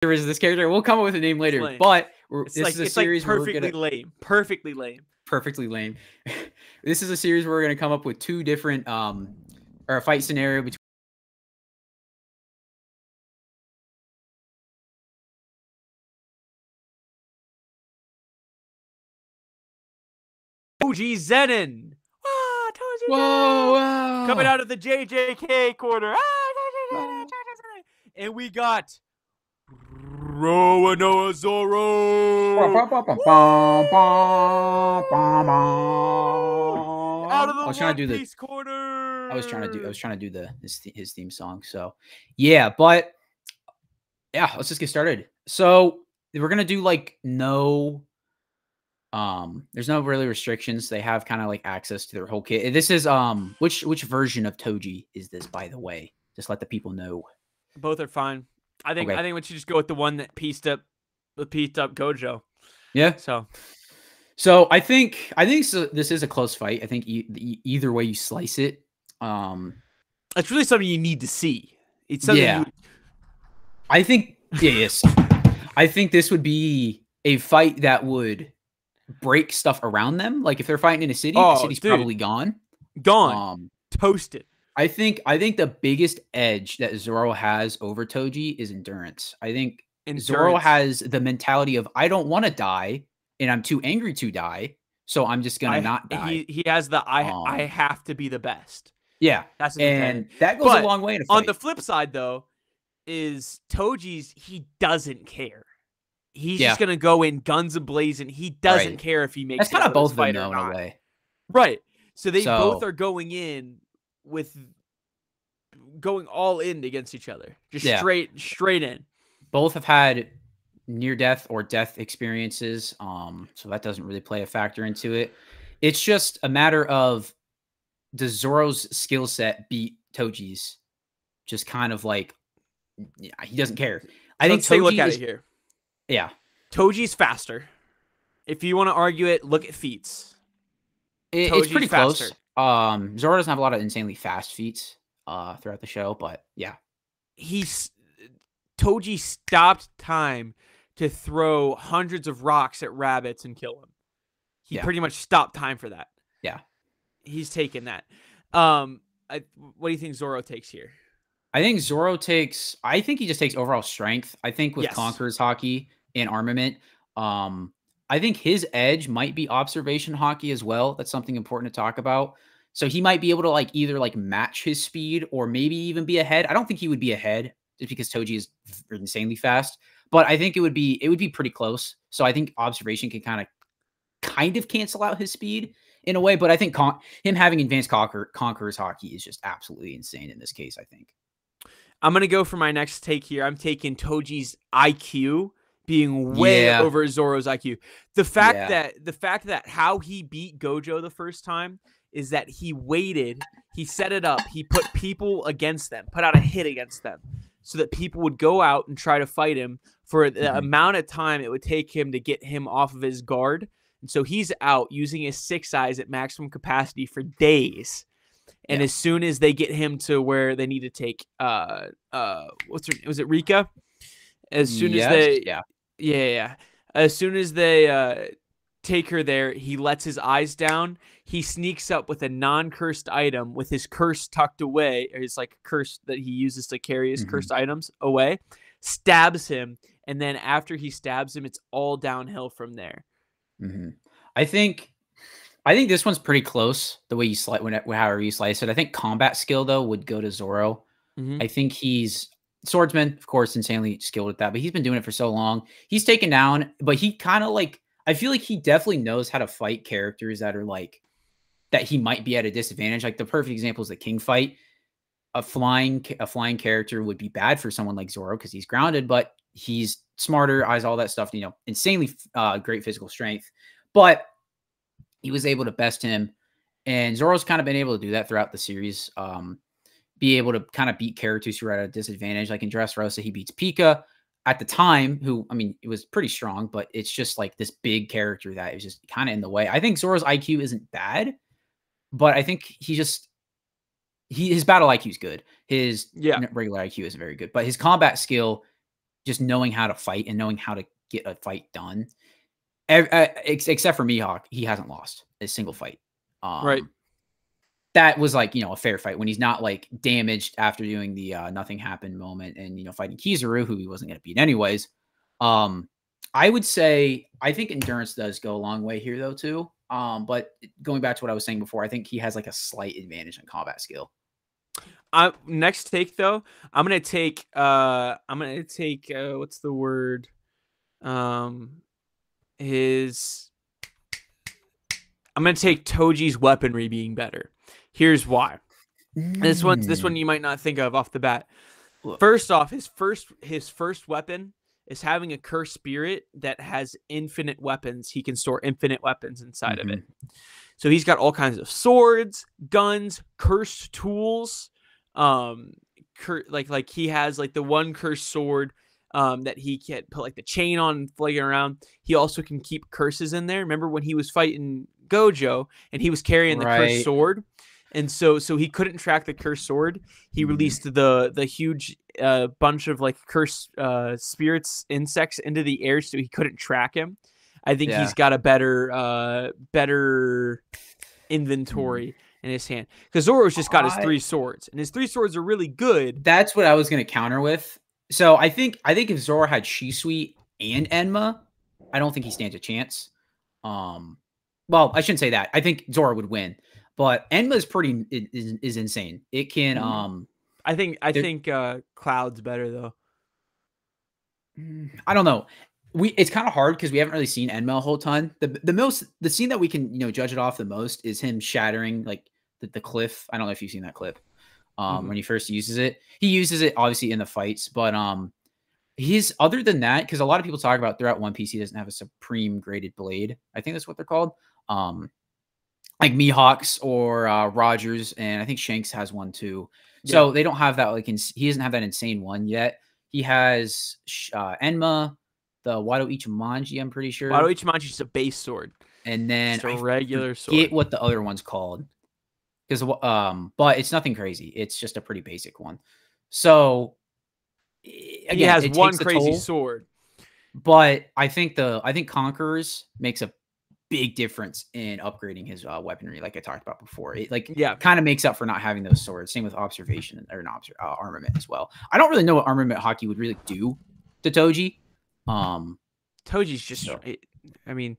there is this character. We'll come up with a name later, lame. but It's this like is a series where we're perfectly gonna lame. Perfectly lame. perfectly lame. This is a series where we're gonna come up with two different or a fight scenario between Toji Zenin. Ah, Toji whoa, Zenin. Coming whoa. out of the JJK corner. And we got Roanoa Zoro. Out of I the was trying One to do the Piece corner. I was trying to do his theme song. So yeah, but yeah, let's just get started. So we're gonna do like no there's no really restrictions. They have kind of like access to their whole kit. This is which version of Toji is this, by the way? Just let the people know. Both are fine. I think Okay. we should just go with the one that pieced up Gojo. Yeah. So So this is a close fight. I think either way you slice it, it's really something you need to see. It's something yeah. I think yes. I think this would be a fight that would break stuff around them. Like if they're fighting in a city, the city's probably gone. Toasted. I think the biggest edge that Zoro has over Toji is endurance. I think Zoro has the mentality of I don't want to die and I'm too angry to die, so I'm just gonna not die. He has the I have to be the best. Yeah, that's and that goes a long way in a fight. On the flip side, though, is Toji's he doesn't care. He's just gonna go in guns ablazing. He doesn't care if he makes. That's kind of both of them, though, in a way. Right. So they both are going in with going all in against each other, just straight in. Both have had near death or death experiences, so that doesn't really play a factor into it. It's just a matter of does Zoro's skill set beat Toji's? Just kind of like he doesn't care. I think Toji look at it here. Yeah, Toji's faster. If you want to argue it, look at feats. It's pretty close. Zoro doesn't have a lot of insanely fast feats throughout the show, but yeah. Toji stopped time to throw hundreds of rocks at rabbits and kill him. He pretty much stopped time for that. Yeah. He's taken that. What do you think Zoro takes here? I think he just takes overall strength. I think with Conqueror's Haki and armament, I think his edge might be observation Haki as well. That's something important to talk about. So he might be able to either match his speed or maybe even be ahead. I don't think he would be ahead just because Toji is insanely fast, but I think it would be pretty close. So I think observation can kind of cancel out his speed in a way, but I think him having advanced Conqueror's Haki is just absolutely insane in this case, I think. I'm going to go for my next take here. I'm taking Toji's IQ being way over Zoro's IQ. The fact that how he beat Gojo the first time is that he waited, he set it up, he put people against them, put out a hit against them so that people would go out and try to fight him for the amount of time it would take him to get him off of his guard. And so he's out using his 6 eyes at maximum capacity for days. And as soon as they get him to where they need to take was it Rika? As soon as as soon as they take her there, he lets his eyes down. He sneaks up with a non-cursed item with his curse tucked away, or his curse that he uses to carry his cursed items away, stabs him, and then after he stabs him, it's all downhill from there. I think this one's pretty close the way you slice however you slice it. I think combat skill though would go to Zoro. I think he's swordsman, of course, insanely skilled at that, but he's been doing it for so long. He's taken down, but he kind of I feel like he definitely knows how to fight characters that are that he might be at a disadvantage. Like the perfect example is the King fight. A flying character would be bad for someone like Zoro because he's grounded, but he's smarter, eyes, all that stuff, insanely great physical strength. But he was able to best him, and Zoro's kind of been able to do that throughout the series. Be able to kind of beat characters who are at a disadvantage. Like in Dressrosa, he beats Pika at the time, who, it was pretty strong, but it's just this big character that is just kind of in the way. I think Zoro's IQ isn't bad, but I think his battle IQ is good. His regular IQ isn't very good, but his combat skill just knowing how to fight and knowing how to get a fight done. Except for Mihawk, he hasn't lost a single fight. Right. That was like, a fair fight when he's not like damaged after doing the nothing happened moment and, fighting Kizaru, who he wasn't going to beat anyways. I would say, I think endurance does go a long way here though, too. But going back to what I was saying before, I think he has like a slight advantage in combat skill. Next take though, I'm gonna take what's the word? I'm gonna take Toji's weaponry being better. Here's why. This one you might not think of off the bat. First off, his first weapon is having a cursed spirit that has infinite weapons. He can store infinite weapons inside of it. So he's got all kinds of swords, guns, cursed tools. Like he has like the one cursed sword that he can put like the chain on, flagging around. He also can keep curses in there. Remember when he was fighting Gojo and he was carrying the cursed sword? And so he couldn't track the cursed sword. He released the huge bunch of like cursed spirits, insects into the air, so he couldn't track him. I think he's got a better inventory in his hand, because Zoro's just got his 3 swords, and his 3 swords are really good. That's what I was going to counter with. So I think if Zoro had Shisui and Enma, I don't think he stands a chance. Well, I shouldn't say that. I think Zoro would win. But Enma is insane. It can I think Cloud's better though. I don't know. It's kind of hard because we haven't really seen Enma a whole ton. The scene that we can judge it off the most is him shattering like the cliff. I don't know if you've seen that clip. When he first uses it. He uses it obviously in the fights, but he's other than that, because a lot of people talk about throughout One Piece he doesn't have a supreme graded blade. I think that's what they're called. Like Mihawk's or Rogers, and I think Shanks has one too. Yeah. So they don't have that. Like he doesn't have that insane one yet. He has Enma, the Wado Ichimonji. I'm pretty sure Wado Ichimonji is a base sword, and then just a regular sword. Get what the other one's called, because but it's nothing crazy. It's just a pretty basic one. So again, he has one crazy sword. But I think Conquerors makes a big difference in upgrading his weaponry, like I talked about before. It kind of makes up for not having those swords. Same with observation or not armament as well. I don't really know what armament hockey would really do to Toji. Toji's just, I mean,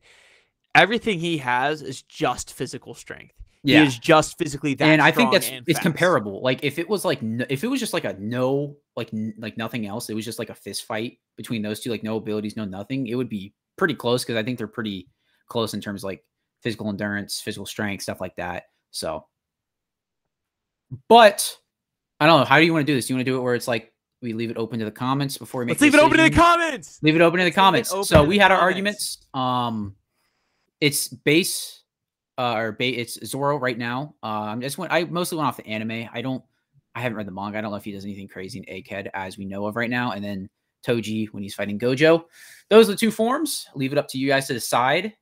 everything he has is just physical strength. Yeah. He is just physically that. And I think it's comparable. Like if it was just like a no, like nothing else, it was just like a fist fight between those two, like no abilities, no nothing, it would be pretty close, because I think they're pretty close in terms of like physical endurance, physical strength, stuff like that. So, but I don't know. How do you want to do this? Do you want to do it where it's like we leave it open to the comments before we make? Let's leave it open to the comments. Leave it open to the comments. So we had our arguments. It's base, it's Zoro right now. I mostly went off the anime. I haven't read the manga. I don't know if he does anything crazy in Egghead as we know of right now. And then Toji when he's fighting Gojo. Those are the 2 forms. Leave it up to you guys to decide.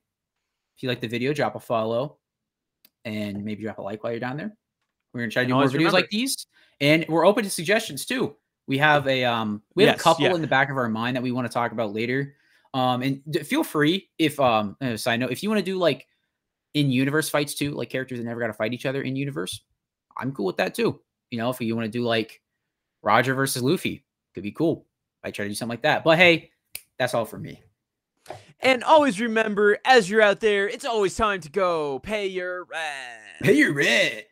If you like the video, drop a follow and maybe drop a like while you're down there. We're gonna try to do more videos like these, and we're open to suggestions too. We have a a couple in the back of our mind that we want to talk about later. And feel free if side note, if you want to do like in universe fights too, like characters that never got to fight each other in universe, I'm cool with that too. If you want to do like Roger versus Luffy, could be cool. I try to do something like that. But hey, that's all for me. And always remember, as you're out there, it's always time to go pay your rent. Pay your rent.